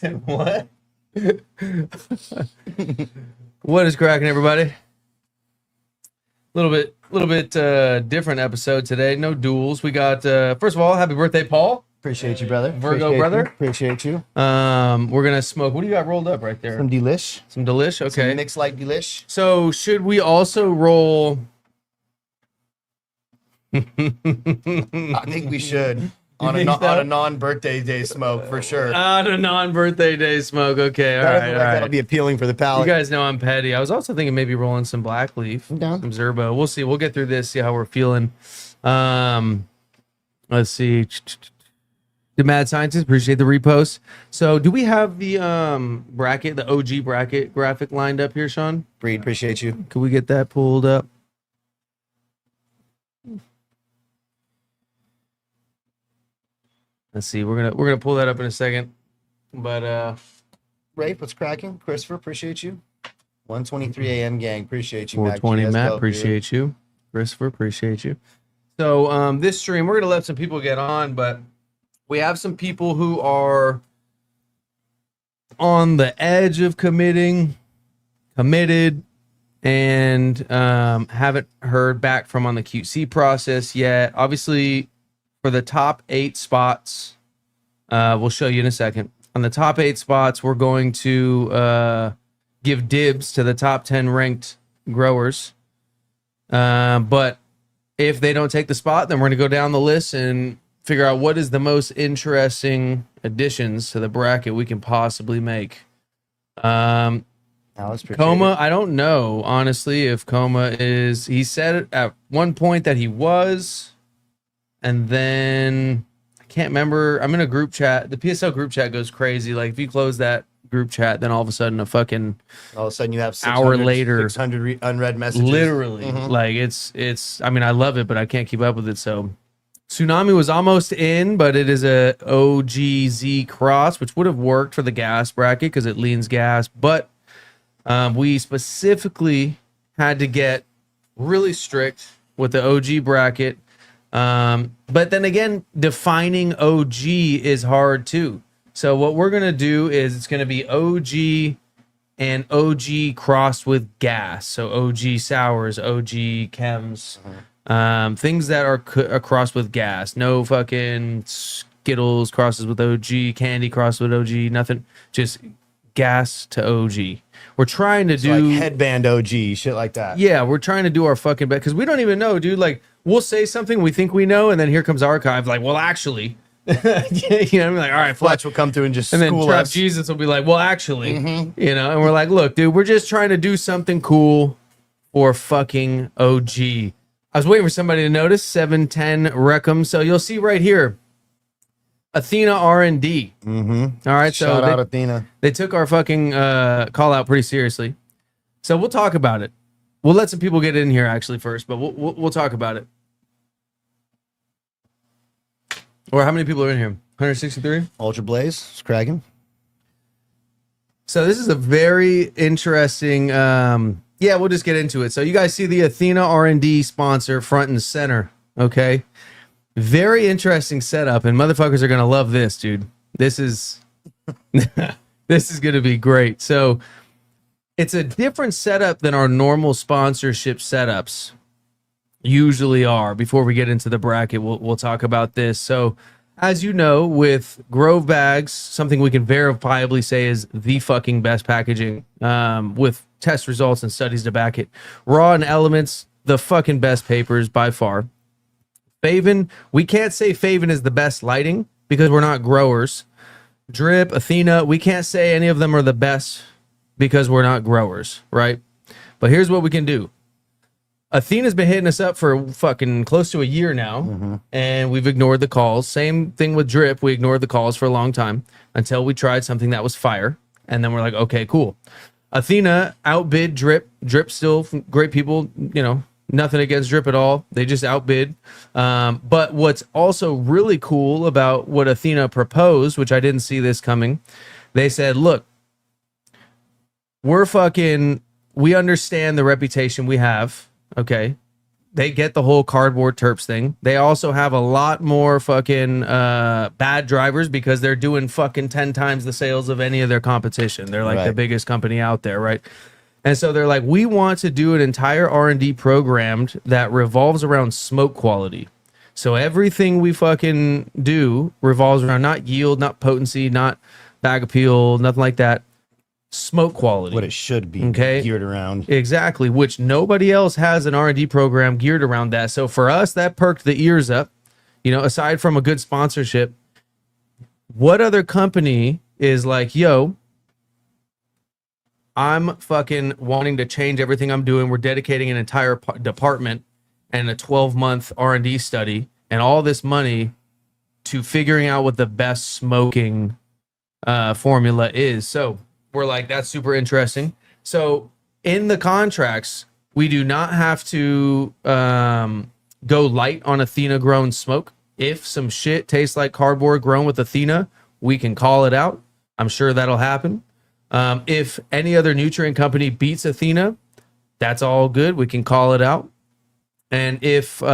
What? What is cracking, everybody? Little bit different episode today. No duels. We got first of all, happy birthday, Paul. Appreciate you, brother. Virgo brother. Appreciate you. We're gonna smoke. What do you got rolled up right there? Some delish. Some delish. Okay. Some mixed light delish. So should we also roll? I think we should. On a non-birthday day smoke, for sure. On a non-birthday day smoke. Okay. All right. That'll be appealing for the palate. You guys know I'm petty. I was also thinking maybe rolling some black leaf. I'm down. Some Zerbo. We'll see. We'll get through this, see how we're feeling. Let's see. The Mad Scientist, appreciate the repost. So do we have the bracket, the OG bracket graphic lined up here, Sean? Breed, appreciate you. Could we get that pulled up? Let's see. We're gonna pull that up in a second. But Rafe, what's cracking? Christopher, appreciate you. 1:23 a.m. gang, appreciate you. 420 Matt, go, appreciate you. Christopher, appreciate you. So this stream, we're gonna let some people get on, but we have some people who are on the edge of committed, and haven't heard back from on the QC process yet. Obviously, for the top 8 spots, we'll show you in a second. On the top 8 spots, we're going to give dibs to the top 10 ranked growers. But if they don't take the spot, then we're going to go down the list and figure out what is the most interesting additions to the bracket we can possibly make. Coma, I don't know, honestly, if Coma is... He said at one point that he was, and then I can't remember. I'm in a group chat. The PSL group chat goes crazy. Like, if you close that group chat, then all of a sudden all of a sudden you have 600, hour later 600 unread messages. Literally. Like, it's I mean, I love it, but I can't keep up with it. So Tsunami was almost in, but it is a OGZ cross, which would have worked for the gas bracket because it leans gas. But we specifically had to get really strict with the OG bracket. But then again, defining OG is hard too. So what we're going to do is it's going to be OG and OG crossed with gas. So OG sours, OG chems. Things that are crossed with gas. No fucking Skittles crosses with OG, candy crosses with OG, nothing. Just gas to OG. We're trying to do like headband OG, shit like that. Yeah, we're trying to do our fucking bet because we don't even know, dude. Like, we'll say something we think we know, and then here comes Archive. Like, well, actually, you know what I mean? Like, all right, Fletch will come through and just and then school Trap us. Jesus will be like, well, actually, you know, and we're like, look, dude, we're just trying to do something cool for fucking OG. I was waiting for somebody to notice 710 Reckham. So you'll see right here, Athena R&D. All right. Shout out Athena. They took our fucking call out pretty seriously. So we'll talk about it. We'll let some people get in here actually first, but we'll talk about it. Or how many people are in here? 163? Ultra Blaze. It's cracking. So this is a very interesting... yeah, we'll just get into it. So you guys see the Athena R&D sponsor front and center, okay? Very interesting setup, and motherfuckers are going to love this, dude. This is this is going to be great. So it's a different setup than our normal sponsorship setups usually are. Before we get into the bracket, we'll talk about this. So as you know, with Grove Bags, something we can verifiably say is the fucking best packaging, with test results and studies to back it. Raw and Elements, the fucking best papers by far. Faven, we can't say Faven is the best lighting because we're not growers. Drip, Athena, we can't say any of them are the best because we're not growers, right? But here's what we can do. Athena's been hitting us up for fucking close to a year now, and we've ignored the calls. Same thing with Drip. We ignored the calls for a long time until we tried something that was fire, and then we're like, okay, cool. Athena outbid Drip. Drip still great people, you know, nothing against Drip at all. They just outbid. But what's also really cool about what Athena proposed, which I didn't see this coming, they said, look, we understand the reputation we have, okay? they get the whole cardboard terps thing. They also have a lot more fucking bad drivers because they're doing fucking 10 times the sales of any of their competition. They're like the biggest company out there, right? And so they're like, we want to do an entire R&D programmed that revolves around smoke quality. So everything we fucking do revolves around not yield, not potency, not bag appeal, nothing like that. Smoke quality. What it should be geared around. Exactly, which nobody else has an R&D program geared around that. So for us, that perked the ears up. You know, aside from a good sponsorship, what other company is like, yo, I'm fucking wanting to change everything I'm doing. We're dedicating an entire department and a 12-month R&D study and all this money to figuring out what the best smoking formula is. So we're like, that's super interesting. So in the contracts, we do not have to go light on Athena grown smoke. If some shit tastes like cardboard grown with Athena, we can call it out. I'm sure that'll happen. If any other nutrient company beats Athena, that's all good. We can call it out. And if, you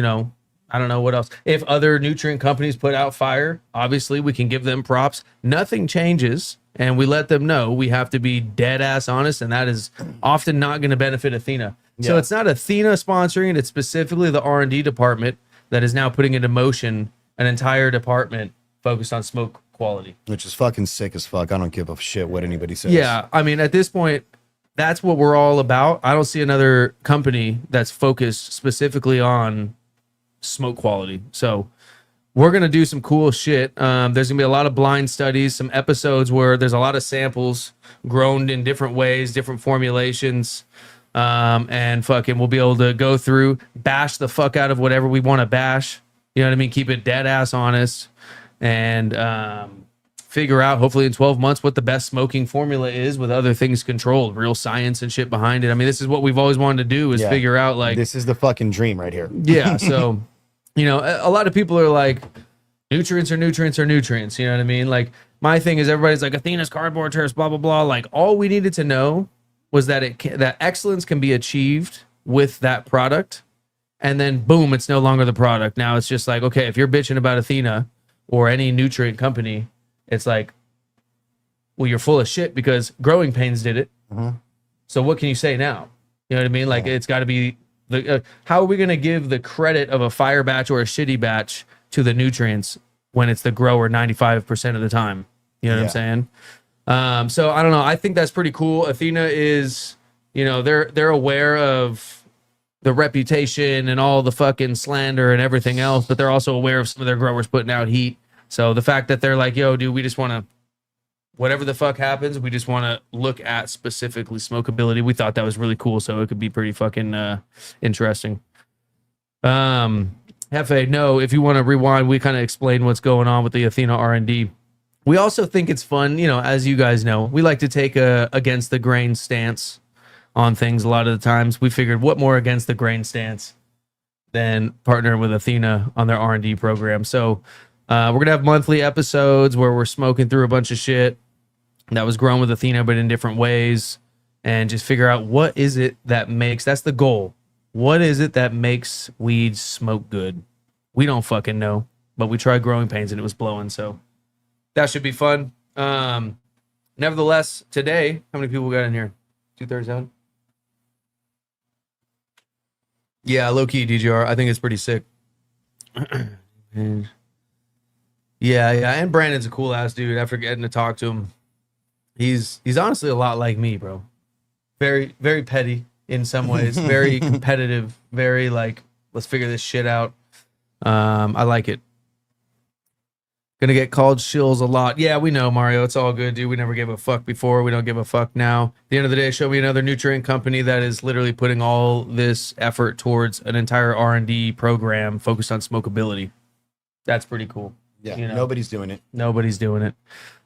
know, I don't know what else. If other nutrient companies put out fire, obviously we can give them props. Nothing changes. And we let them know we have to be dead ass honest. And that is often not going to benefit Athena. Yeah. So it's not Athena sponsoring it. It's specifically the R&D department that is now putting into motion an entire department focused on smoke quality. Which is fucking sick as fuck. I don't give a shit what anybody says. Yeah. I mean, at this point, that's what we're all about. I don't see another company that's focused specifically on smoke quality. So we're going to do some cool shit. There's going to be a lot of blind studies, some episodes where there's a lot of samples grown in different ways, different formulations. And fucking we'll be able to go through, bash the fuck out of whatever we want to bash. You know what I mean? Keep it dead ass honest. And figure out, hopefully in 12 months, what the best smoking formula is with other things controlled, real science and shit behind it. I mean, this is what we've always wanted to do, is figure out, like, this is the fucking dream right here. Yeah. So, you know, a lot of people are like, nutrients are nutrients are nutrients. You know what I mean? Like, my thing is, everybody's like, Athena's cardboard turfs, blah, blah, blah. Like, all we needed to know was that that excellence can be achieved with that product. And then boom, it's no longer the product. Now it's just like, okay, if you're bitching about Athena or any nutrient company, it's like, well, you're full of shit because Growing Pains did it. So what can you say now? You know what I mean? Like, it's got to be the how are we going to give the credit of a fire batch or a shitty batch to the nutrients when it's the grower 95% of the time? You know what I'm saying? So I don't know. I think that's pretty cool. Athena is, you know, they're aware of the reputation and all the fucking slander and everything else, but they're also aware of some of their growers putting out heat. So the fact that they're like, yo, dude, we just want to, whatever the fuck happens, we just want to look at specifically smokability. We thought that was really cool. So it could be pretty fucking interesting. Hefe, no, if you want to rewind, we kind of explain what's going on with the Athena R&D. We also think it's fun, you know, as you guys know, we like to take a against the grain stance on things a lot of the times. We figured what more against the grain stance than partnering with Athena on their R&D program. So we're going to have monthly episodes where we're smoking through a bunch of shit that was grown with Athena, but in different ways, and just figure out what is it that makes, that's the goal. What is it that makes weed smoke good? We don't fucking know, but we tried Growing Pains and it was blowing. So that should be fun. Nevertheless, today, how many people got in here? 237? Yeah, low key DGR. I think it's pretty sick. Yeah, and Brandon's a cool ass dude. After getting to talk to him, he's honestly a lot like me, bro. Very, very petty in some ways. Very competitive. Very like, let's figure this shit out. I like it. Gonna get called shills a lot. Yeah, we know, Mario. It's all good, dude. We never gave a fuck before. We don't give a fuck now. At the end of the day, show me another nutrient company that is literally putting all this effort towards an entire R&D program focused on smokability. That's pretty cool. Yeah, you know? Nobody's doing it. Nobody's doing it.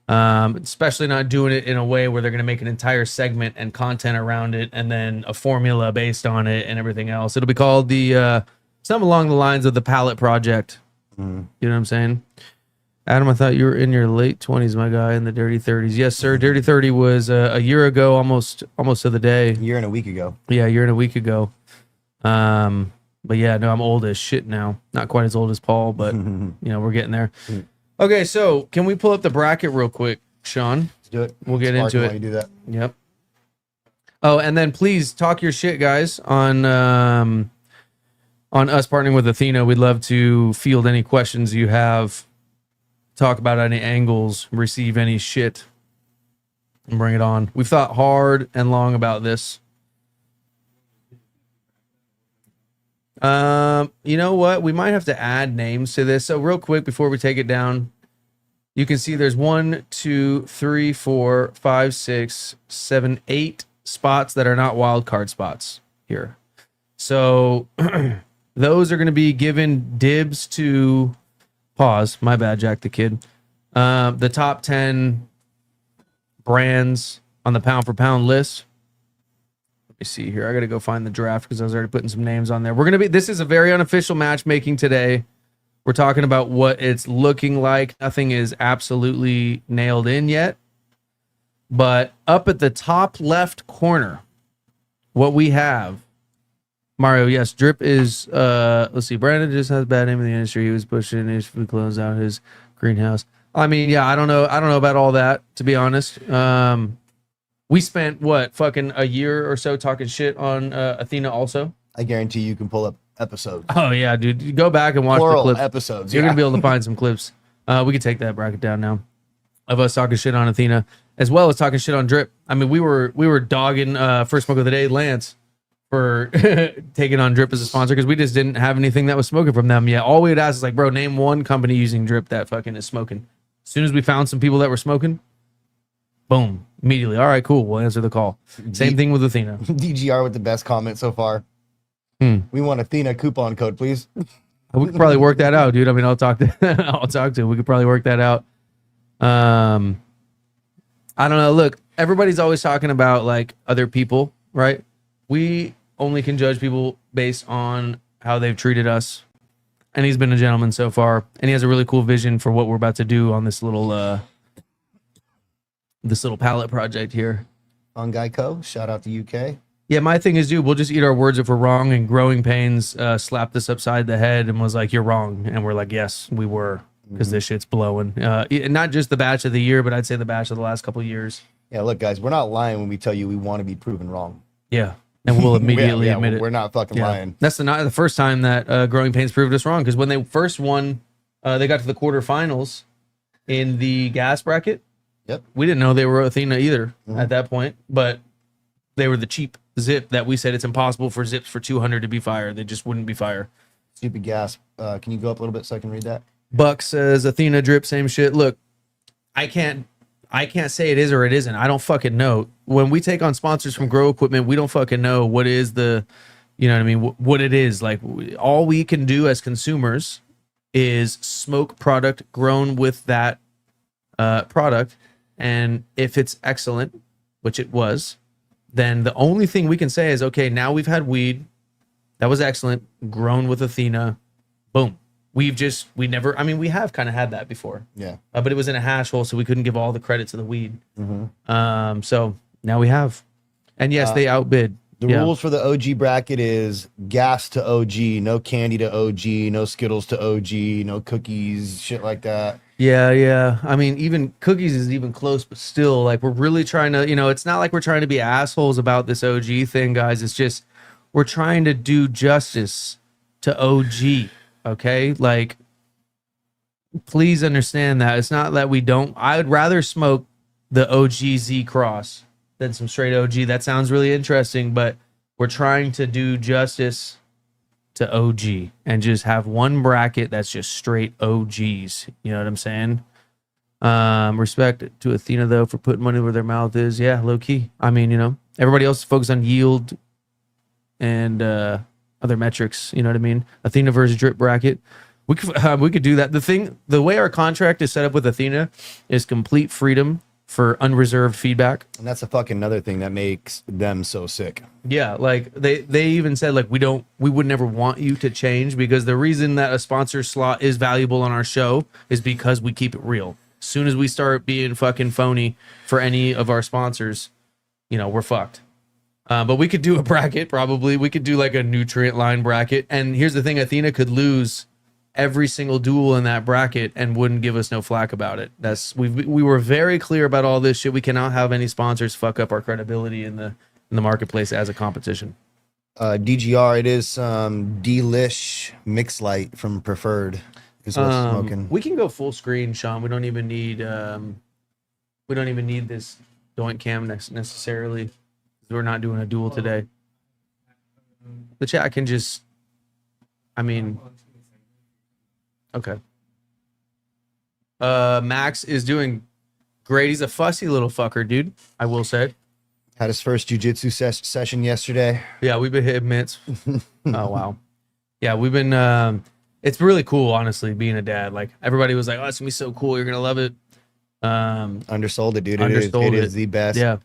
Especially not doing it in a way where they're going to make an entire segment and content around it and then a formula based on it and everything else. It'll be called the, something along the lines of the Palette Project. You know what I'm saying? Adam, I thought you were in your late 20s, my guy, in the Dirty 30s. Yes, sir. Dirty 30 was a year ago, almost to the day. A year and a week ago. Yeah, a year and a week ago. But yeah, no, I'm old as shit now. Not quite as old as Paul, but we're getting there. Okay, so can we pull up the bracket real quick, Sean? Let's do it. We'll get into it. You do that. Yep. Oh, and then please talk your shit, guys, on us partnering with Athena. We'd love to field any questions you have, talk about any angles, receive any shit, and bring it on. We've thought hard and long about this. You know what? We might have to add names to this. So real quick before we take it down, you can see there's 1, 2, 3, 4, 5, 6, 7, 8 spots that are not wild card spots here. So those are going to be given dibs to pause. My bad, Jack the Kid. The top 10 brands on the pound for pound list. Let me see here. I got to go find the draft because I was already putting some names on there. This is a very unofficial matchmaking today. We're talking about what it's looking like. Nothing is absolutely nailed in yet. But up at the top left corner, what we have, Mario, yes, Drip is, let's see, Brandon just has a bad name in the industry. He was pushing his food close out his greenhouse. I mean, yeah, I don't know about all that, to be honest. We spent, fucking a year or so talking shit on Athena also. I guarantee you can pull up episodes. Oh, yeah, dude. You go back and watch Plural the clips. episodes. You're going to be able to find some clips. We could take that bracket down now of us talking shit on Athena, as well as talking shit on Drip. I mean, we were dogging First Smoke of the Day, Lance, for taking on Drip as a sponsor because we just didn't have anything that was smoking from them yet. All we would ask is like, bro, name one company using Drip that fucking is smoking. As soon as we found some people that were smoking, boom, immediately. All right, cool. We'll answer the call. Same thing with Athena. DGR with the best comment so far. We want Athena coupon code, please. We could probably work that out, dude. I mean, I'll talk to. We could probably work that out. I don't know. Look, everybody's always talking about like other people, right? We only can judge people based on how they've treated us. And he's been a gentleman so far, and he has a really cool vision for what we're about to do on this little palette project here. On Geico, shout out to UK. Yeah, my thing is, dude, we'll just eat our words if we're wrong. And Growing Pains slapped us upside the head and was like, "You're wrong," and we're like, "Yes, we were," because this shit's blowing. Not just the batch of the year, but I'd say the batch of the last couple of years. Yeah, look, guys, we're not lying when we tell you we want to be proven wrong. Yeah. And we'll immediately admit it. We're not fucking lying. That's not the first time that Growing Pains proved us wrong, because when they first won, they got to the quarterfinals in the gas bracket. Yep. We didn't know they were Athena either at that point, but they were the cheap Zip that we said it's impossible for Zips for 200 to be fire. They just wouldn't be fire. Stupid gas. Can you go up a little bit so I can read that? Buck says Athena Drip, same shit. Look, I can't say it is or it isn't. I don't fucking know. When we take on sponsors from Grow Equipment, we don't fucking know what is the, you know what I mean, what it is. Like, all we can do as consumers is smoke product grown with that product. And if it's excellent, which it was, then the only thing we can say is, okay, now we've had weed. That was excellent. Grown with Athena. Boom. We have kind of had that before. Yeah. But it was in a hash hole, so we couldn't give all the credit to the weed. So now we have. And yes, they outbid. The rules for the OG bracket is gas to OG, no candy to OG, no Skittles to OG, no cookies, shit like that. Yeah. I mean, even cookies is even close, but still, like, we're really trying to, it's not like we're trying to be assholes about this OG thing, guys. It's just, we're trying to do justice to OG. Okay, like, please understand that it's not that we don't. I would rather smoke the OG Z Cross than some straight OG. That sounds really interesting, but we're trying to do justice to OG and just have one bracket that's just straight OGs. You know what I'm saying? Respect to Athena though for putting money where their mouth is. Yeah, low key. I mean, everybody else is focused on yield and other metrics, you know what I mean? Athena versus Drip bracket. We could do that. The way our contract is set up with Athena is complete freedom for unreserved feedback. And that's a fucking another thing that makes them so sick. Yeah, like they even said, like, we would never want you to change, because the reason that a sponsor slot is valuable on our show is because we keep it real. As soon as we start being fucking phony for any of our sponsors, we're fucked. But we could do a bracket, probably. We could do like a nutrient line bracket. And here's the thing, Athena could lose every single duel in that bracket and wouldn't give us no flack about it. We were very clear about all this shit. We cannot have any sponsors fuck up our credibility in the marketplace as a competition. DGR, it is Delish Mix Light from Preferred is what's smoking. We can go full screen, Sean. We don't even need this doink cam necessarily. We're not doing a duel today. The chat can just, I mean, okay. Max is doing great. He's a fussy little fucker, dude. I will say. Had his first jiu-jitsu session yesterday. Yeah, we've been hitting mitts. Oh, wow. Yeah, we've been, it's really cool, honestly, being a dad. Like, everybody was like, oh, it's going to be so cool. You're going to love it. Undersold it, dude. Undersold it is the best. Yeah.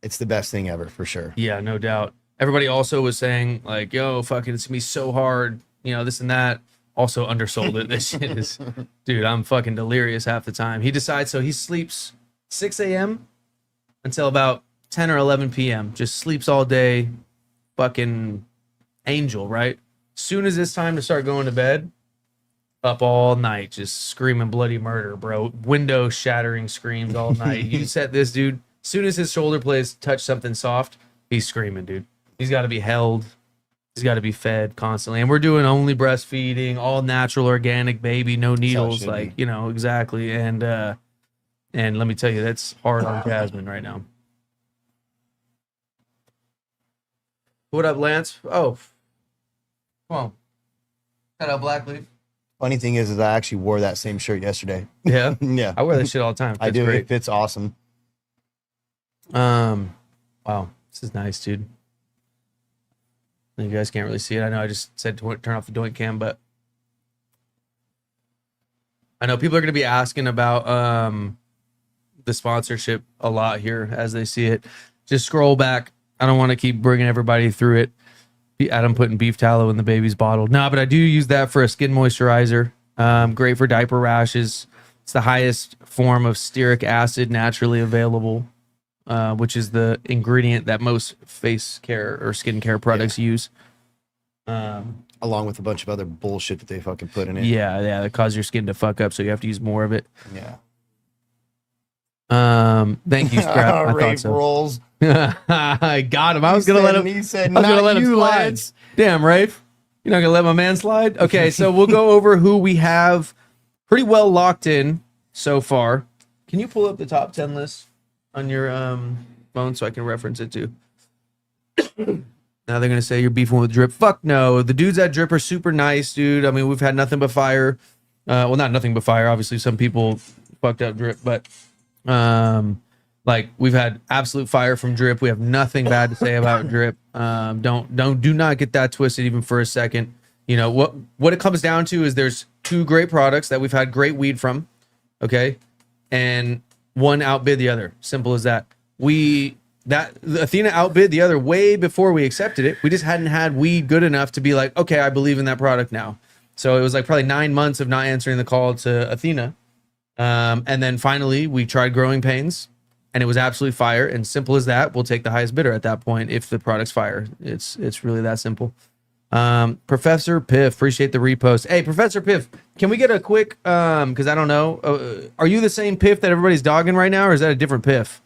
It's the best thing ever, for sure. Yeah, no doubt. Everybody also was saying, like, yo, fucking, it's going to be so hard. You know, this and that. Also undersold it. This shit is, dude, I'm fucking delirious half the time. He decides, so he sleeps 6 a.m. until about 10 or 11 p.m. Just sleeps all day. Fucking angel, right? Soon as it's time to start going to bed, up all night, just screaming bloody murder, bro. Window shattering screams all night. You set this dude, soon as his shoulder blades touch something soft, he's screaming, dude. He's got to be held. He's got to be fed constantly. And we're doing only breastfeeding, all natural, organic, baby, no needles. Like, you know, exactly. And let me tell you, that's hard on Jasmine right now. What up, Lance? Oh, come on. Shout out Blackleaf. Funny thing is I actually wore that same shirt yesterday. Yeah? Yeah. I wear that shit all the time. I do. Great. It fits awesome. Wow. This is nice, dude. You guys can't really see it. I know I just said to turn off the doink cam, but I know people are going to be asking about the sponsorship a lot here as they see it. Just scroll back. I don't want to keep bringing everybody through it. Adam putting beef tallow in the baby's bottle. No, but I do use that for a skin moisturizer. Great for diaper rashes. It's the highest form of stearic acid naturally available, which is the ingredient that most face care or skincare products use. Along with a bunch of other bullshit that they fucking put in it. Yeah, that cause your skin to fuck up, so you have to use more of it. Yeah. Thank you, Scrap. I Rape thought so. rolls. I got him. I was gonna let him. He said, I was gonna let him you, slide. Lance. Damn, Rafe. You're not gonna let my man slide? Okay, so we'll go over who we have pretty well locked in so far. Can you pull up the top 10 list on your phone so I can reference it too? Now they're gonna say you're beefing with Drip. Fuck no. The dudes at Drip are super nice, dude. I mean, we've had nothing but fire. Well, not nothing but fire. Obviously, some people fucked up Drip, but like we've had absolute fire from Drip. We have nothing bad to say about Drip. Do not get that twisted even for a second. You know what it comes down to is there's two great products that we've had great weed from, okay, and one outbid the other. Simple as that. The Athena outbid the other way before we accepted it. We just hadn't had weed good enough to be like, okay, I believe in that product now. So it was like probably 9 months of not answering the call to Athena. And then finally we tried Growing Pains and it was absolutely fire. And simple as that, we'll take the highest bidder at that point if the product's fire. It's really that simple. Professor Piff, appreciate the repost. Hey, Professor Piff, can we get a quick, because I don't know, are you the same Piff that everybody's dogging right now, or is that a different Piff?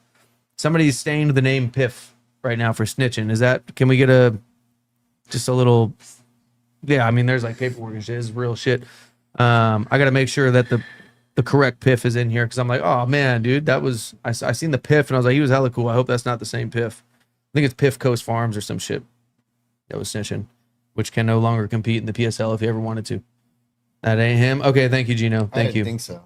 Somebody's stained the name Piff right now for snitching. Can we get just a little, yeah, I mean, there's like paperwork and shit. It's real shit. I got to make sure that the correct Piff is in here because I'm like, oh man, dude, I seen the Piff and I was like, he was hella cool. I hope that's not the same Piff. I think it's Piff Coast Farms or some shit that was snitching, which can no longer compete in the PSL if he ever wanted to. That ain't him. Okay, thank you, Gino. Thank you. I think so.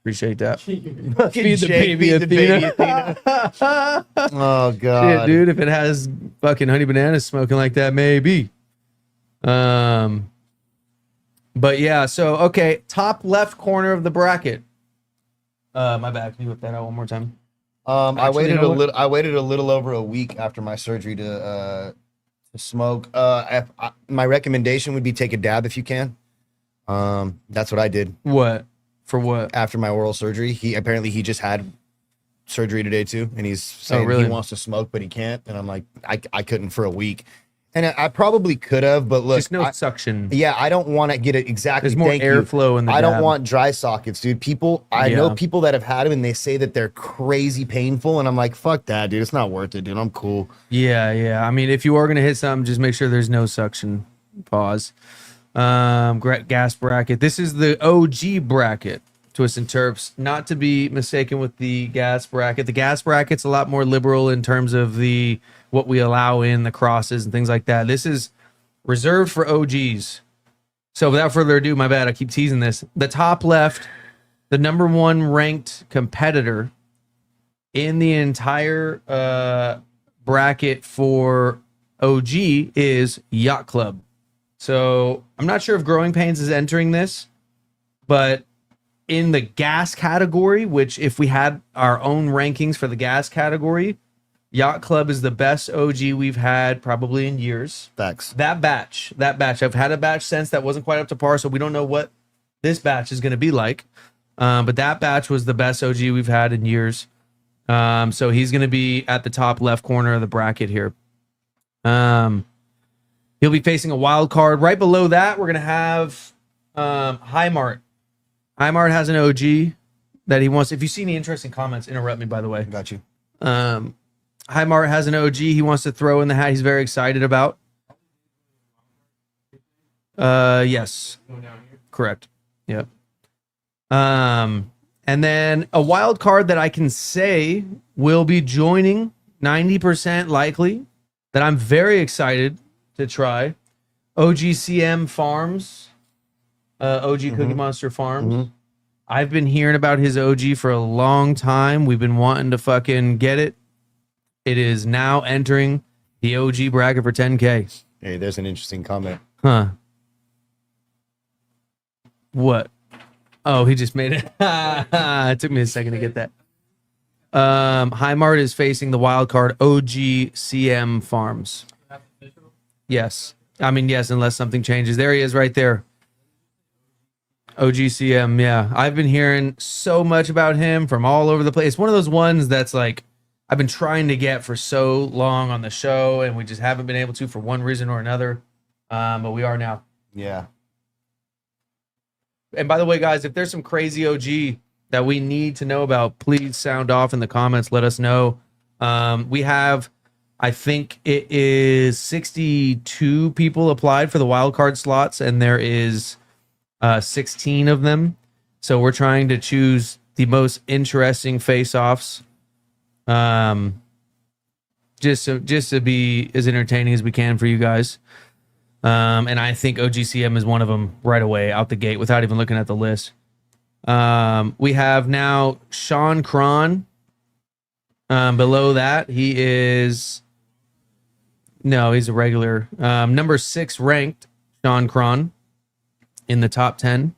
Appreciate that. Feed the baby Athena. Oh god, shit, dude. If it has fucking honey bananas smoking like that, maybe. But yeah. So okay, top left corner of the bracket. My bad. Can you whip that out one more time? I waited a little over a week after my surgery to smoke. My recommendation would be take a dab if you can. That's what I did. What? For what? After my oral surgery, he just had surgery today too, and he's saying really? he wants to smoke, but he can't. And I'm like, I couldn't for a week. And I probably could have, but look, Just no suction. yeah, I don't want to get it exactly. There's more airflow in the I don't dab. want dry sockets, dude. I know people that have had them and they say that they're crazy painful, and I'm like, fuck that, dude. It's not worth it, dude. I'm cool. Yeah. I mean, if you are gonna hit something, just make sure there's no suction. Pause. Gas bracket. This is the OG bracket. Twists and Terps, not to be mistaken with the gas bracket. The gas bracket's a lot more liberal in terms of what we allow in the crosses and things like that. This is reserved for OGs. So without further ado, my bad, I keep teasing this. The top left, the number 1 ranked competitor in the entire bracket for OG is Yacht Club. So I'm not sure if Growing Pains is entering this, but in the gas category, which if we had our own rankings for the gas category, Yacht Club is the best OG we've had probably in years. Facts. That batch. I've had a batch since that wasn't quite up to par, so we don't know what this batch is going to be like. But that batch was the best OG we've had in years. So he's going to be at the top left corner of the bracket here. He'll be facing a wild card. Right below that, we're going to have Highmart. Highmart has an OG that he wants. If you see any interesting comments, interrupt me, by the way. Got you. Highmart has an OG he wants to throw in the hat. He's very excited about. Yes. Correct. Yep. And then a wild card that I can say will be joining 90% likely that I'm very excited to try. OGCM Farms. OG Cookie Monster Farms. I've been hearing about his OG for a long time. We've been wanting to fucking get it. It is now entering the OG bracket for 10K. Hey, there's an interesting comment. Huh. What? Oh, he just made it. It took me a second to get that. Highmart is facing the wild card OGCM Farms. Yes. I mean, yes, unless something changes. There he is right there. OGCM, yeah. I've been hearing so much about him from all over the place. It's one of those ones that's like I've been trying to get for so long on the show, and we just haven't been able to for one reason or another. But we are now. Yeah. And by the way, guys, if there's some crazy OG that we need to know about, please sound off in the comments. Let us know. We have, I think it is 62 people applied for the wild card slots, and there is 16 of them. So we're trying to choose the most interesting face-offs. Just to be as entertaining as we can for you guys. And I think OGCM is one of them right away out the gate without even looking at the list. We have now Sean Cron. Below that, he's a regular. Number 6 ranked, Sean Cron, in the top 10.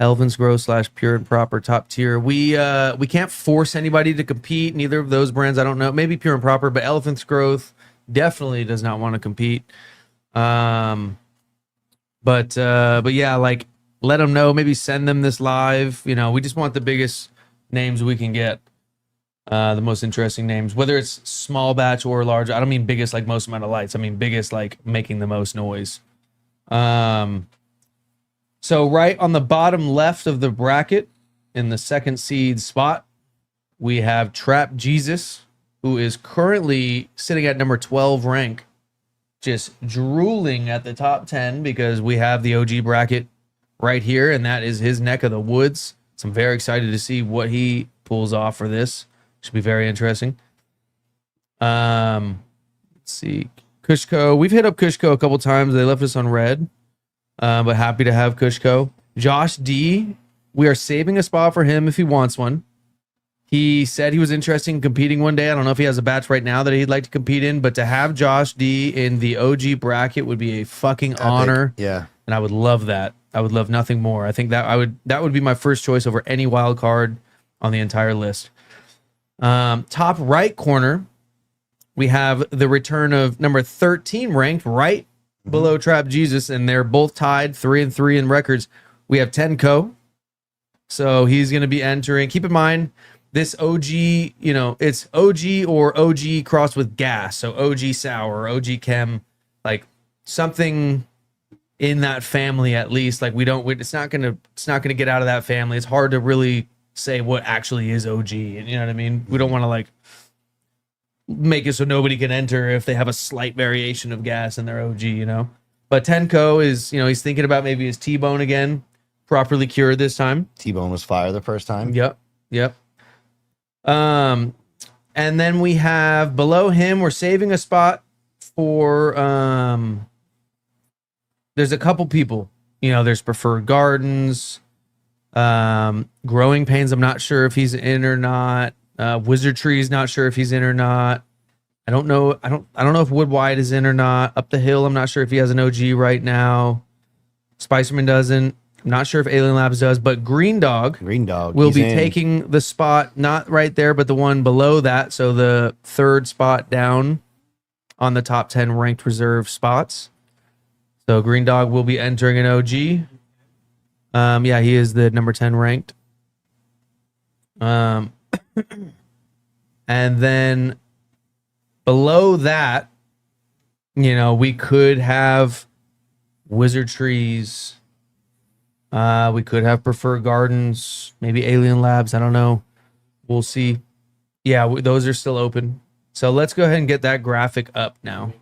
Elephant's Grove / Pure and Proper top tier. We can't force anybody to compete. Neither of those brands, I don't know. Maybe Pure and Proper, but Elephant's Growth definitely does not want to compete. But yeah, like let them know. Maybe send them this live. You know, we just want the biggest names we can get. The most interesting names, whether it's small batch or large. I don't mean biggest like most amount of lights. I mean biggest like making the most noise. So right on the bottom left of the bracket, in the second seed spot, we have Trap Jesus, who is currently sitting at number 12 rank, just drooling at the top 10 because we have the OG bracket right here, and that is his neck of the woods. So I'm very excited to see what he pulls off for this. Should be very interesting. Let's see. Kushko. We've hit up Kushko a couple times. They left us on red. But happy to have Kushko. Josh D. We are saving a spot for him if he wants one. He said he was interested in competing one day. I don't know if he has a batch right now that he'd like to compete in, but to have Josh D in the OG bracket would be a fucking honor. Yeah. And I would love that. I would love nothing more. I think that would be my first choice over any wild card on the entire list. Top right corner, we have the return of number 13 ranked right below Trap Jesus, and they're both tied 3-3 in records. We have Tenko, so he's going to be entering. Keep in mind, this OG, you know, it's OG or OG crossed with gas. So OG sour, or OG chem, like something in that family at least. Like it's not gonna get out of that family. It's hard to really say what actually is OG. You know what I mean? We don't want to like make it so nobody can enter if they have a slight variation of gas in their OG, you know. But Tenko is, you know, he's thinking about maybe his T-bone again, properly cured this time. T-bone was fire the first time. Yep. And then we have below him, we're saving a spot for there's a couple people, you know, there's Preferred Gardens, Growing Pains, I'm not sure if he's in or not. Wizard Tree's not sure if he's in or not. I don't know if Wood Wide is in or not. Up the Hill, I'm not sure if he has an OG right now. Spicerman doesn't. I'm not sure if Alien Labs does, but Green Dog will be taking the spot, not right there, but the one below that. So the third spot down on the top 10 ranked reserve spots. So Green Dog will be entering an OG. Yeah, he is the number 10 ranked. And then below that, you know, we could have Wizard Trees. We could have Preferred Gardens, maybe Alien Labs. I don't know. We'll see. Yeah, those are still open. So let's go ahead and get that graphic up now.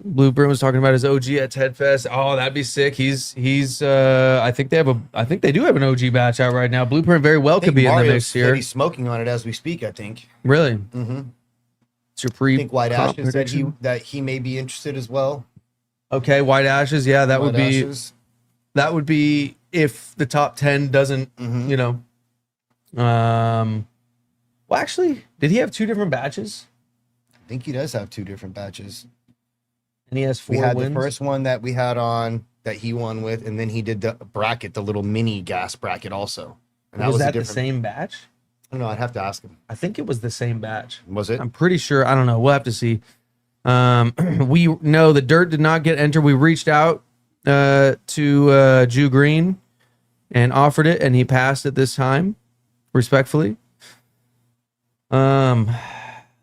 Blueprint was talking about his OG at Ted Fest. Oh, that'd be sick. He's I think they do have an OG batch out right now. Blueprint very well could be in the mix here. He's smoking on it as we speak, I think. Really? Mm-hmm. It's your pre. I think White Ashes said that he may be interested as well. Okay, White Ashes. Yeah, that would be if the top 10 doesn't, you know. Well, actually, did he have 2 different batches? I think he does have 2 different batches. And he has 4 wins. We had the first one that we had on that he won with, and then he did the bracket, the little mini gas bracket also. And was that the same batch? I don't know. I'd have to ask him. I think it was the same batch. Was it? I'm pretty sure. I don't know. We'll have to see. We know the Dirt did not get entered. We reached out to Jew Green and offered it, and he passed it this time, respectfully. Let's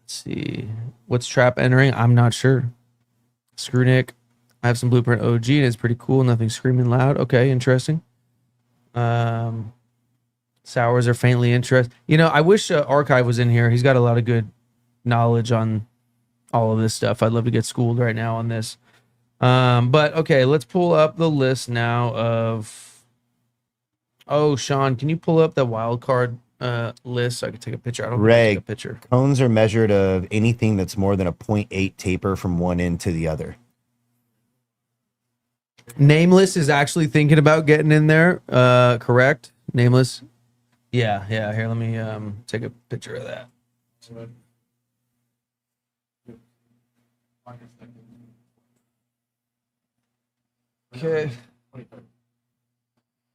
see. What's Trap entering? I'm not sure. Screwnick. I have some Blueprint OG, and it's pretty cool. Nothing screaming loud. Okay, interesting. Sours are faintly interesting. You know, I wish Archive was in here. He's got a lot of good knowledge on all of this stuff. I'd love to get schooled right now on this. But okay, let's pull up the list now of. Oh, Sean, can you pull up the wild card list so I can take a picture? I don't take a picture. Cones are measured of anything that's more than a 0.8 taper from one end to the other. Nameless is actually thinking about getting in there. Correct? Nameless. Yeah. Here, let me take a picture of that. Okay.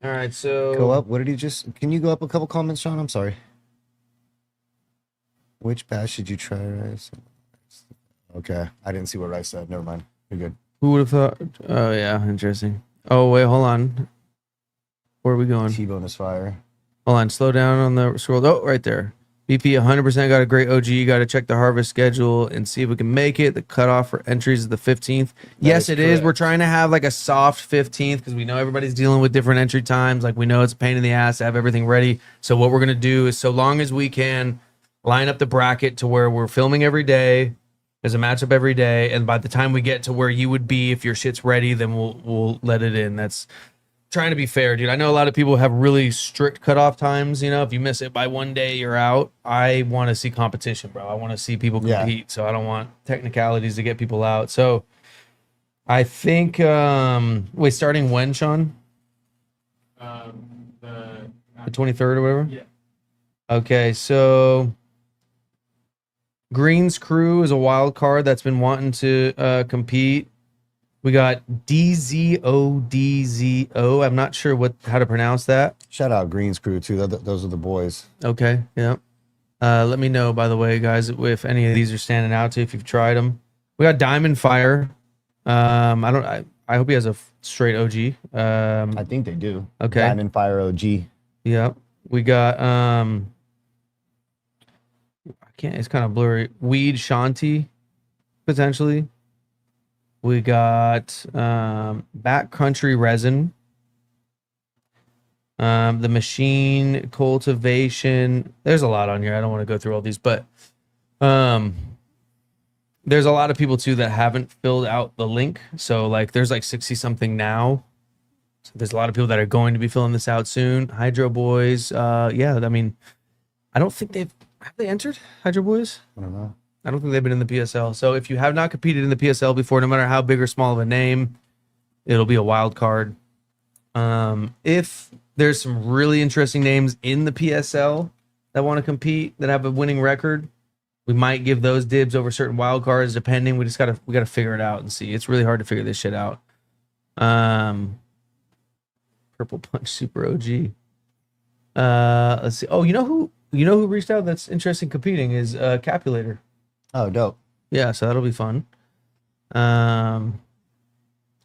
All right, so go up. What did he just? Can you go up a couple comments, Sean? I'm sorry. Which batch should you try, Rice? Okay, I didn't see what Rice said. Never mind. You're good. Who would have thought? Oh yeah, interesting. Oh wait, hold on. Where are we going? T-bone is fire. Hold on, slow down on the scroll. Oh, right there. BP 100% got a great OG. Got to check the harvest schedule and see if we can make it. The cutoff for entries is the 15th. Yes, it is. We're trying to have like a soft 15th because we know everybody's dealing with different entry times. Like we know it's a pain in the ass to have everything ready. So what we're going to do is so long as we can line up the bracket to where we're filming every day, there's a matchup every day. And by the time we get to where you would be, if your shit's ready, then we'll let it in. That's trying to be fair, dude. I know a lot of people have really strict cutoff times. You know, if you miss it by one day, you're out. I want to see competition, bro. I want to see people compete. Yeah. So I don't want technicalities to get people out. So I think, wait, starting when, Sean? The 23rd or whatever? Yeah. Okay, so Green's Crew is a wild card that's been wanting to compete. We got DZODZO. I'm not sure how to pronounce that. Shout out Green's Crew too. Those are the boys. Okay, yeah. Let me know, by the way, guys, if any of these are standing out to you, if you've tried them. We got Diamond Fire. I I hope he has a straight OG. I think they do. Okay. Diamond Fire OG. Yep. We got I can't. It's kind of blurry. Weed Shanti, potentially. We got Backcountry Resin. The Machine Cultivation. There's a lot on here. I don't want to go through all these, but there's a lot of people too that haven't filled out the link. So like there's like 60 something now. So there's a lot of people that are going to be filling this out soon. Hydro Boys. Yeah, I mean, I don't think have they entered Hydro Boys? I don't know. I don't think they've been in the PSL. So if you have not competed in the PSL before, no matter how big or small of a name, it'll be a wild card. If there's some really interesting names in the PSL that want to compete, that have a winning record, we might give those dibs over certain wild cards, depending. We gotta figure it out and see. It's really hard to figure this shit out. Purple Punch Super OG. Let's see. Oh, you know who reached out that's interested in competing is Capulator. Oh, dope. Yeah, so that'll be fun.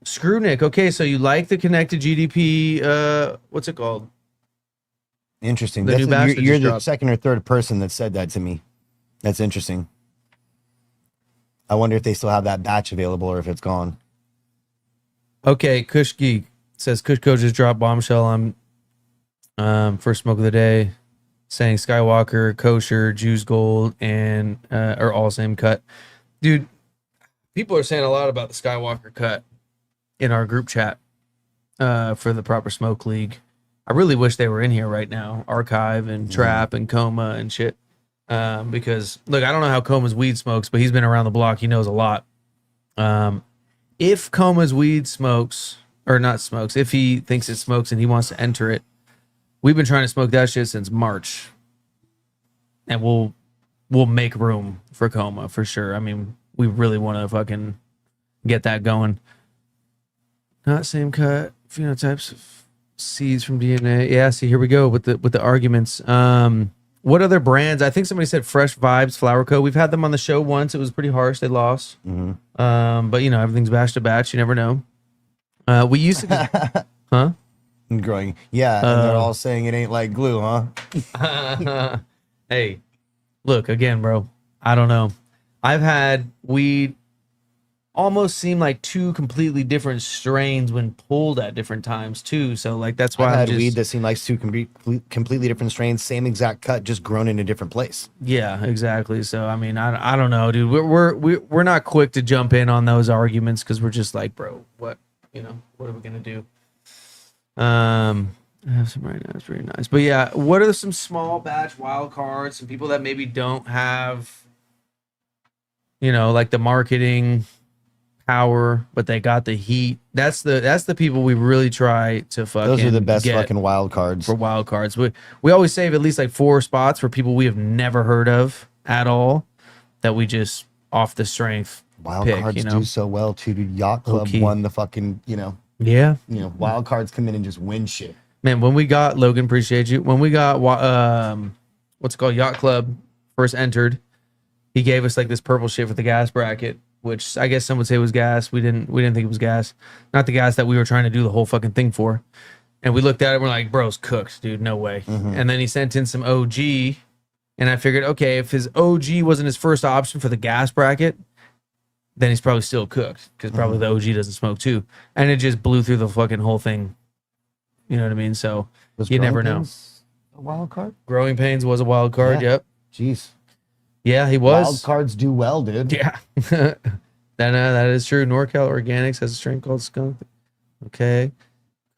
Screw Nick. Okay, so you like the connected GDP? What's it called? Interesting. The new batch that You're just the dropped. second or third person that said that to me. That's interesting. I wonder if they still have that batch available or if it's gone. Okay, Kush Geek says Kushco just dropped bombshell on first smoke of the day, saying Skywalker, Kosher, Jews Gold, and are all same cut. Dude, people are saying a lot about the Skywalker cut in our group chat for the Proper Smoke League. I really wish they were in here right now. Archive and Trap and Coma and shit. Because look, I don't know how Coma's weed smokes, but he's been around the block. He knows a lot. If Coma's weed smokes or not smokes, if he thinks it smokes and he wants to enter it, we've been trying to smoke that shit since March, and we'll make room for Coma for sure. I mean, we really want to fucking get that going. Not same cut phenotypes of seeds from DNA. Yeah, see, here we go with the arguments. What other brands? I think somebody said Fresh Vibes Flower Co. We've had them on the show once. It was pretty harsh. They lost. Mm-hmm. But you know, everything's batch to batch. You never know. We used to just, huh? Growing. Yeah, and they're all saying it ain't like glue, huh? Hey, look, again, bro. I don't know. I've had weed almost seem like two completely different strains when pulled at different times too. So like that's why I I'm had just, weed that seemed like two completely different strains, same exact cut, just grown in a different place. yeah, exactly. So I mean, I don't know, dude. We're not quick to jump in on those arguments because we're just like, bro, what are we gonna do? I have some right now. It's pretty nice, but yeah, what are some small batch wild cards? Some people that maybe don't have, like the marketing power, but they got the heat. That's the people we really try to fucking. Those are the best get fucking wild cards. for wild cards. We always save at least like 4 spots for people we have never heard of at all, that we just off the strength Wild pick, cards do so well too, dude. Yacht Club Low-key. won the fucking, Yeah, wild cards come in and just win shit. man. When we got Logan, appreciate you. When we got what's it called, Yacht Club first entered, he gave us like this purple shit with the gas bracket, which I guess some would say was gas. We didn't think it was gas, not the gas that we were trying to do the whole fucking thing for. And we looked at it, and we're like, bro's cooked, dude, no way. And then he sent in some OG, and I figured, okay, if his OG wasn't his first option for the gas bracket, then he's probably still cooked, because probably the OG doesn't smoke too. And it just blew through the fucking whole thing. You know what I mean? So Was you Growing never know. Pains a wild card? Growing Pains was a wild card. Yeah. Yep. Jeez. Yeah, he was. Wild cards do well, dude. Yeah. That is true. NorCal Organics has a strain called Skunk. Okay.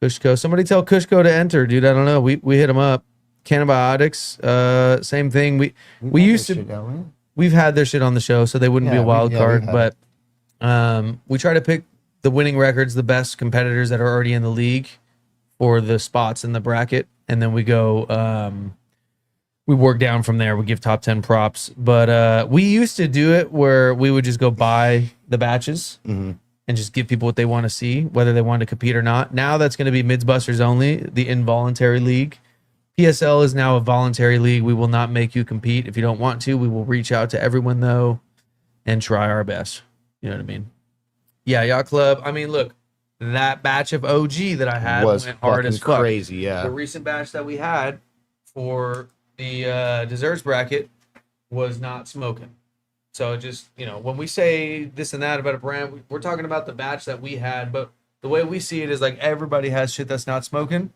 Kushco. Somebody tell Kushco to enter, dude. I don't know. We hit him up. Cannabiotics. Same thing. We used to. We've had their shit on the show, so they wouldn't be a wild card. But we try to pick the winning records, the best competitors that are already in the league for the spots in the bracket, and then we go. We work down from there. We give top 10 props, but we used to do it where we would just go buy the batches and just give people what they want to see, whether they want to compete or not. Now that's going to be mids busters only, the involuntary league. PSL is now a voluntary league. We will not make you compete if you don't want to. We will reach out to everyone though and try our best. You know what I mean? Yeah, Yacht Club. I mean, look, that batch of OG that I had Was went hard as fucking fuck. crazy, yeah. The recent batch that we had for the desserts bracket was not smoking. So just, when we say this and that about a brand, we're talking about the batch that we had, but the way we see it is like everybody has shit that's not smoking.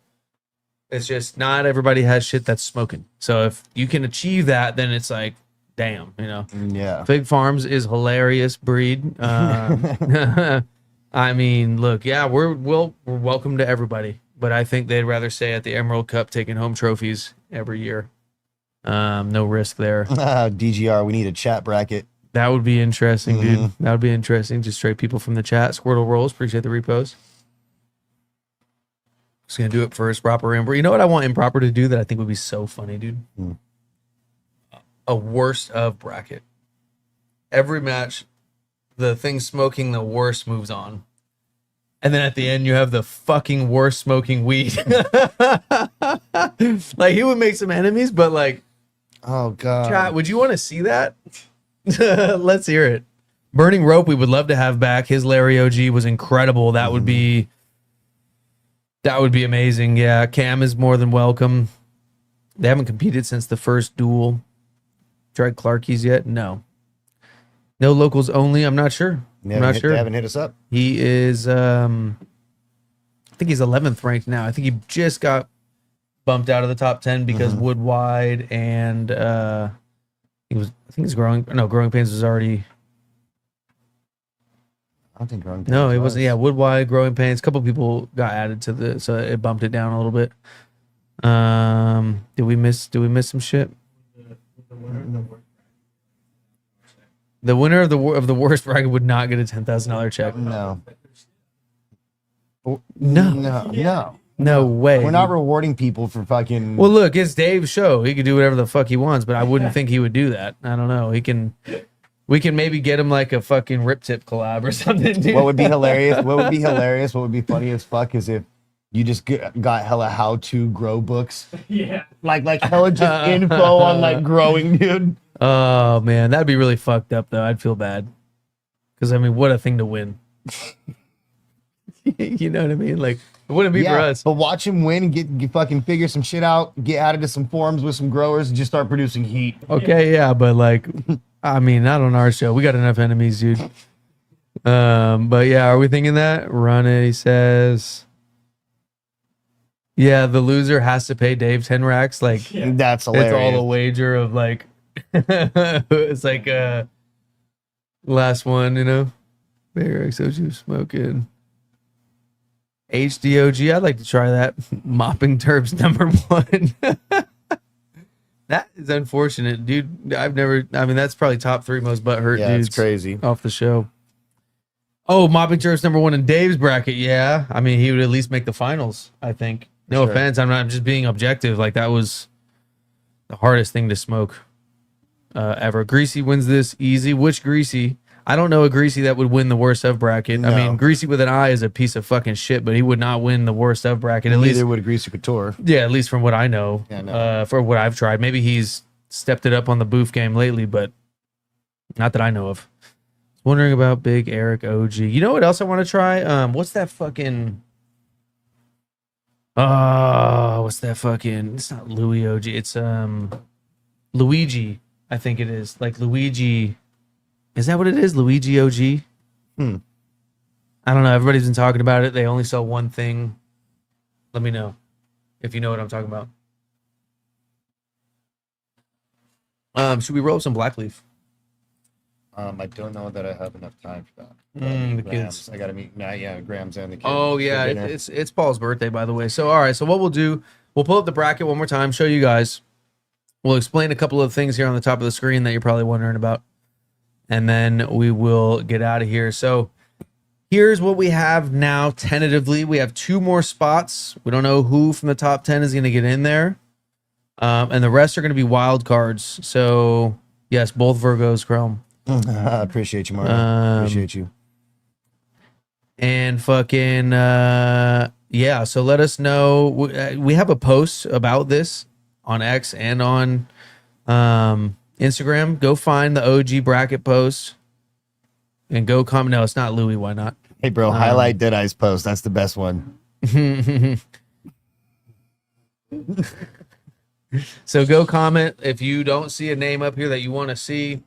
It's just not everybody has shit that's smoking. So if you can achieve that, then it's like, damn, Yeah. Fig Farms is hilarious breed. I mean, look, yeah, we're welcome to everybody, but I think they'd rather stay at the Emerald Cup taking home trophies every year. No risk there. DGR, we need a chat bracket. That would be interesting, dude. That would be interesting. Just straight people from the chat. Squirtle Rolls, appreciate the repost. Just gonna do it first. Proper Amber. You know what I want Improper to do that I think would be so funny, dude? A worst of bracket. Every match, the thing smoking the worst moves on. And then at the end, you have the fucking worst smoking weed. Like, he would make some enemies, but like, oh, God. chat, would you want to see that? Let's hear it. Burning Rope, we would love to have back. His Larry OG was incredible. That would be amazing. Yeah, Cam is more than welcome. They haven't competed since the first duel. Tried Clarkies yet? No. No locals only. I'm not sure. I'm not sure. They haven't hit us up. He is, I think he's 11th ranked now. I think he just got bumped out of the top 10 because Wood Wide and I think he's Growing Pains was already. I don't think Growing Pains. No, it wasn't. Yeah, Wood Wide, Growing Pains. A couple people got added to so it bumped it down a little bit. Did we miss some shit? The winner of the worst bracket would not get a $10,000 check. No. No way. We're not rewarding people for fucking. Well, look, it's Dave's show. He could do whatever the fuck he wants, but I wouldn't think he would do that. I don't know. We can maybe get him like a fucking Rip Tip collab or something. Dude. What would be hilarious? What would be funny as fuck is if you just got hella how-to grow books. Yeah. Like hella just info on like growing, dude. Oh man, that'd be really fucked up though. I'd feel bad. Because I mean, what a thing to win. You know what I mean? Like, it wouldn't be for us. But watch him win and get fucking figure some shit out, get added to some forums with some growers and just start producing heat. Okay, yeah, but like, I mean, not on our show. We got enough enemies, dude. But yeah, are we thinking that? Run it, he says. Yeah, the loser has to pay Dave 10 racks. Like, That's hilarious. it's all a wager of like, it's like last one, Bigger XOG smoking. HDOG, I'd like to try that. Mopping Terps #1. That is unfortunate, dude. That's probably top 3 most butthurt dudes. It's crazy. Off the show. Oh, Mopping Terps #1 in Dave's bracket. Yeah. I mean, he would at least make the finals, I think. No offense. I'm just being objective. Like, that was the hardest thing to smoke ever. Greasy wins this easy. Which Greasy? I don't know a Greasy that would win the worst of bracket. No. I mean, Greasy with an I is a piece of fucking shit, but he would not win the worst of bracket. Neither would Greasy Couture. Yeah, at least from what I know. Yeah, no. For what I've tried. Maybe he's stepped it up on the booth game lately, but not that I know of. Wondering about Big Eric OG. You know what else I want to try? What's that fucking... what's that fucking... It's not Louis OG. It's Luigi, I think it is. Like Luigi... Is that what it is? Luigi OG? I don't know. Everybody's been talking about it. They only sell one thing. Let me know if you know what I'm talking about. Should we roll up some black leaf? I don't know that I have enough time for that. The kids. I gotta meet Grams and the kids. Oh yeah, it's Paul's birthday, by the way. So all right, so what we'll do, we'll pull up the bracket one more time, show you guys. We'll explain a couple of things here on the top of the screen that you're probably wondering about. And then we will get out of here. So here's what we have now tentatively. We have 2 more spots. We don't know who from the top 10 is going to get in there. And the rest are going to be wild cards. So, yes, both Virgos, Chrome. I appreciate you, Mario. Appreciate you. And fucking, yeah, so let us know. We have a post about this on X and on Instagram. Go find the OG bracket post and go comment. No, it's not Louis. Why not? Hey, bro, highlight Deadeye's post. That's the best one. So go comment if you don't see a name up here that you want to see.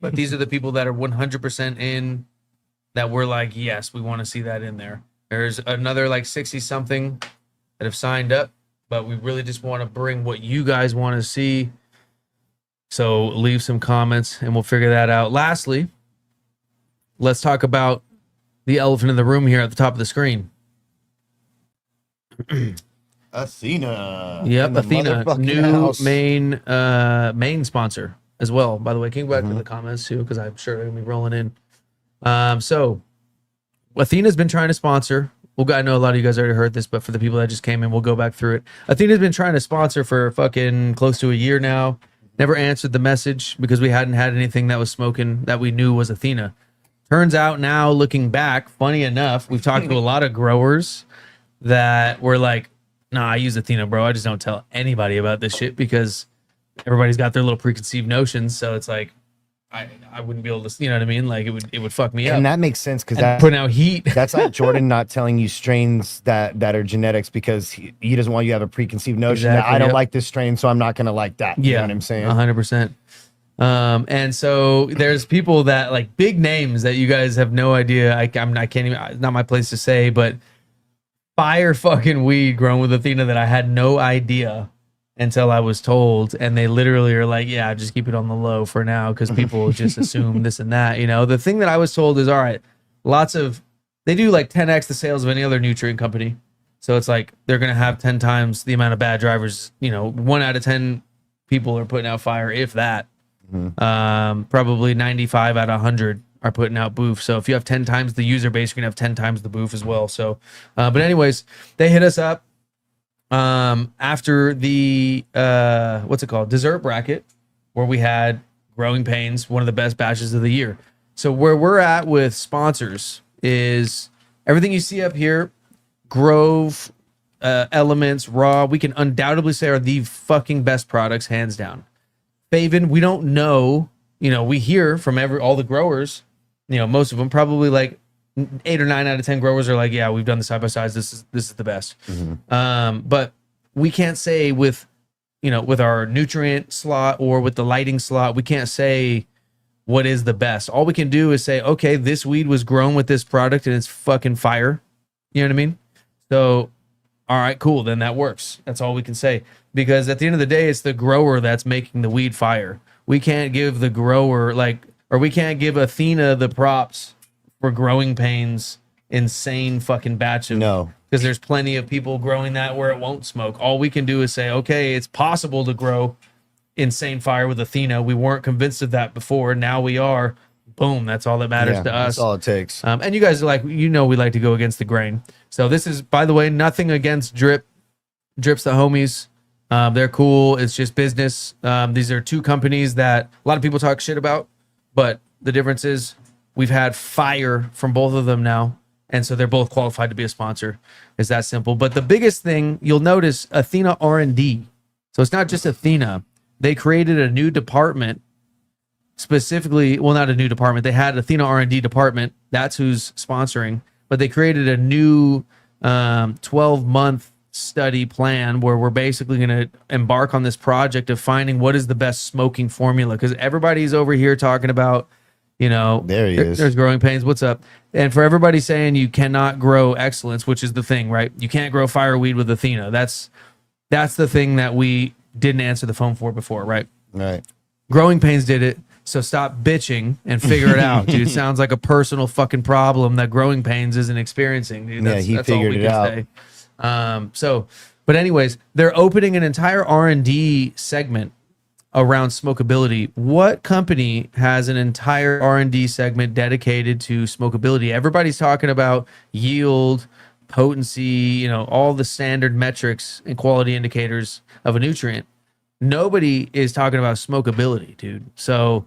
But these are the people that are 100% in, that we're like, yes, we want to see that in there. There's another like 60 something that have signed up, but we really just want to bring what you guys want to see. So leave some comments and we'll figure that out. Lastly, let's talk about the elephant in the room here at the top of the screen. Athena. Yep, Athena, new house. main sponsor as well. By the way, can you go back to the comments too, because I'm sure they're gonna be rolling in. So Athena's been trying to sponsor. Well, I know a lot of you guys already heard this, but for the people that just came in, we'll go back through it. Athena's been trying to sponsor for fucking close to a year now. Never answered the message because we hadn't had anything that was smoking that we knew was Athena. Turns out now, looking back, funny enough, we've talked to a lot of growers that were like, nah, I use Athena, bro. I just don't tell anybody about this shit because everybody's got their little preconceived notions. So it's like, I wouldn't be able to, you know what I mean? Like it would fuck me up. And that makes sense because that's putting out heat. That's like Jordan not telling you strains that are genetics because he doesn't want you to have a preconceived notion that I don't like this strain, so I'm not going to like that. You know what I'm saying? 100%. And so there's people that like big names that you guys have no idea. I can't even, it's not my place to say, but fire fucking weed grown with Athena that I had no idea until I was told, and they literally are like, yeah, just keep it on the low for now because people just assume this and that. You know, the thing that I was told is, all right, they do like 10x the sales of any other nutrient company. So it's like they're going to have 10 times the amount of bad drivers. You know, 1 out of 10 people are putting out fire, if that. Probably 95 out of 100 are putting out boof. So if you have 10 times the user base, you're going to have 10 times the boof as well. So, but anyways, they hit us up. After the what's it called, dessert bracket, where we had Growing Pains, one of the best batches of the year. So where we're at with sponsors is everything you see up here, Grove, Elements, Raw, we can undoubtedly say are the fucking best products, hands down. Faven, we don't know, you know, we hear from all the growers, you know, most of them, probably like 8 or 9 out of 10 growers are like, yeah, we've done the side by sides. This is the best. But we can't say with, you know, with our nutrient slot or with the lighting slot, we can't say what is the best. All we can do is say, okay, this weed was grown with this product and it's fucking fire. You know what I mean? So, all right, cool. Then that works. That's all we can say. Because at the end of the day, it's the grower that's making the weed fire. We can't give the grower we can't give Athena the props for Growing Pains insane fucking batch of, no, because there's plenty of people growing that where it won't smoke. All we can do is say, okay, it's possible to grow insane fire with Athena. We weren't convinced of that before. Now we are. Boom. That's all that matters to us. That's all it takes. And you guys are like, you know, we like to go against the grain. So this is, by the way, nothing against Drip. Drip's the homies. They're cool. It's just business. These are two companies that a lot of people talk shit about, but the difference is we've had fire from both of them now. And so they're both qualified to be a sponsor. It's that simple. But the biggest thing you'll notice, Athena R&D. So it's not just Athena. They created a new department specifically. Well, not a new department. They had Athena R&D department. That's who's sponsoring. But they created a new 12-month study plan where we're basically going to embark on this project of finding what is the best smoking formula. Because everybody's over here talking about, you know, there's Growing Pains. What's up? And for everybody saying you cannot grow excellence, which is the thing, right? You can't grow fireweed with Athena. That's the thing that we didn't answer the phone for before, right? Right. Growing Pains did it. So stop bitching and figure it out, dude. It sounds like a personal fucking problem that Growing Pains isn't experiencing, dude. That's, he that's all figured we it can out. say. But anyways, they're opening an entire R&D segment around smokability. What company has an entire R&D segment dedicated to smokability? Everybody's talking about yield, potency, you know, all the standard metrics and quality indicators of a nutrient. Nobody is talking about smokability, dude. So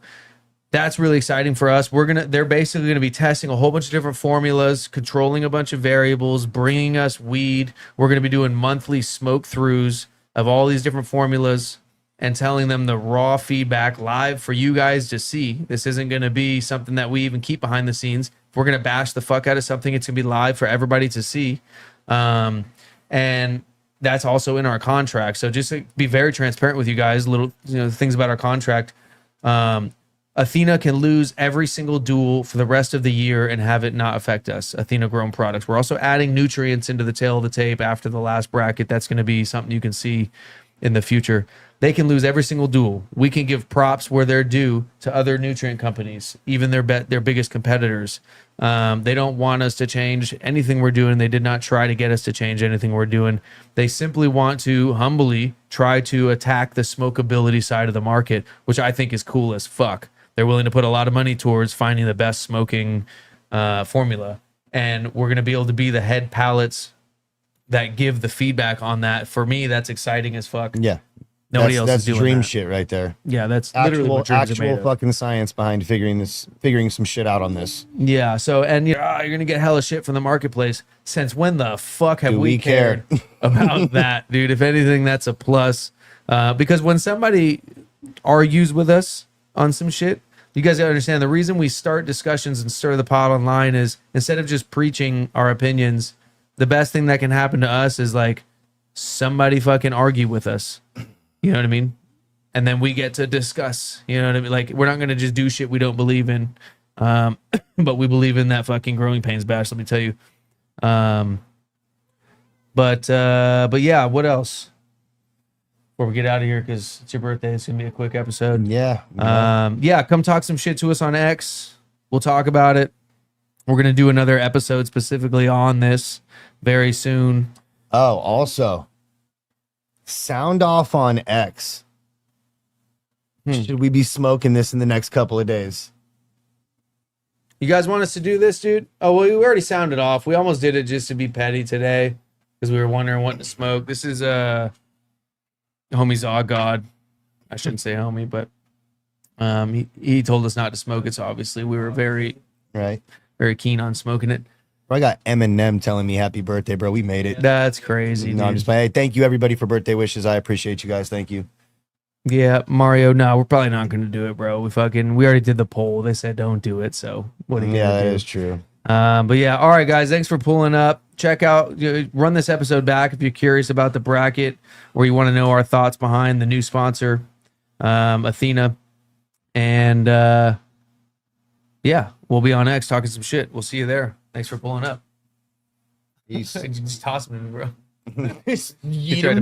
that's really exciting for us. They're basically going to be testing a whole bunch of different formulas, controlling a bunch of variables, bringing us weed. We're going to be doing monthly smoke throughs of all these different formulas and telling them the raw feedback live for you guys to see. This isn't going to be something that we even keep behind the scenes. If we're gonna bash the fuck out of something, it's gonna be live for everybody to see. And that's also in our contract. So just to be very transparent with you guys, little things about our contract. Athena can lose every single duel for the rest of the year and have it not affect us. Athena grown products. We're also adding nutrients into the tail of the tape after the last bracket. That's going to be something you can see in the future. They can lose every single duel. We can give props where they're due to other nutrient companies, even their biggest competitors. They don't want us to change anything we're doing. They did not try to get us to change anything we're doing. They simply want to humbly try to attack the smokability side of the market, which I think is cool as fuck. They're willing to put a lot of money towards finding the best smoking formula. And we're going to be able to be the head palates that give the feedback on that. For me, that's exciting as fuck. Yeah. Nobody else is doing dream that. shit right there. Yeah, that's literally what dreams are made of. Fucking science behind figuring some shit out on this. Yeah, so, and you're going to get hella shit from the marketplace. Since when the fuck have we cared about that, dude? If anything, that's a plus. Because when somebody argues with us on some shit, you guys gotta understand the reason we start discussions and stir the pot online is instead of just preaching our opinions, the best thing that can happen to us is like somebody fucking argue with us. You know what I mean? And then we get to discuss, you know what I mean? Like, we're not going to just do shit we don't believe in. But we believe in that fucking growing pains bash, let me tell you. But yeah, what else? Before we get out of here, because it's your birthday, it's going to be a quick episode. Yeah. Yeah, come talk some shit to us on X. We'll talk about it. We're going to do another episode specifically on this very soon. Oh, also, sound off on X. Should we be smoking this in the next couple of days? You guys want us to do this, dude? Oh, well, we already sounded off. We almost did it just to be petty today because we were wondering what to smoke. This is homie Zogod. I shouldn't say homie, but he told us not to smoke it, so obviously we were very keen on smoking it. I got Eminem telling me happy birthday, bro. We made it. That's crazy. No, I'm just playing. Hey, thank you everybody for birthday wishes. I appreciate you guys. Thank you. Yeah, Mario. No, we're probably not going to do it, bro. We already did the poll. They said don't do it. So what are you gonna do? That is true. But yeah, all right, guys. Thanks for pulling up. Check out, run this episode back if you're curious about the bracket or you want to know our thoughts behind the new sponsor, Athena, and yeah, we'll be on X talking some shit. We'll see you there. Thanks for pulling up. Peace. Just toss me, bro. Yeet 'em.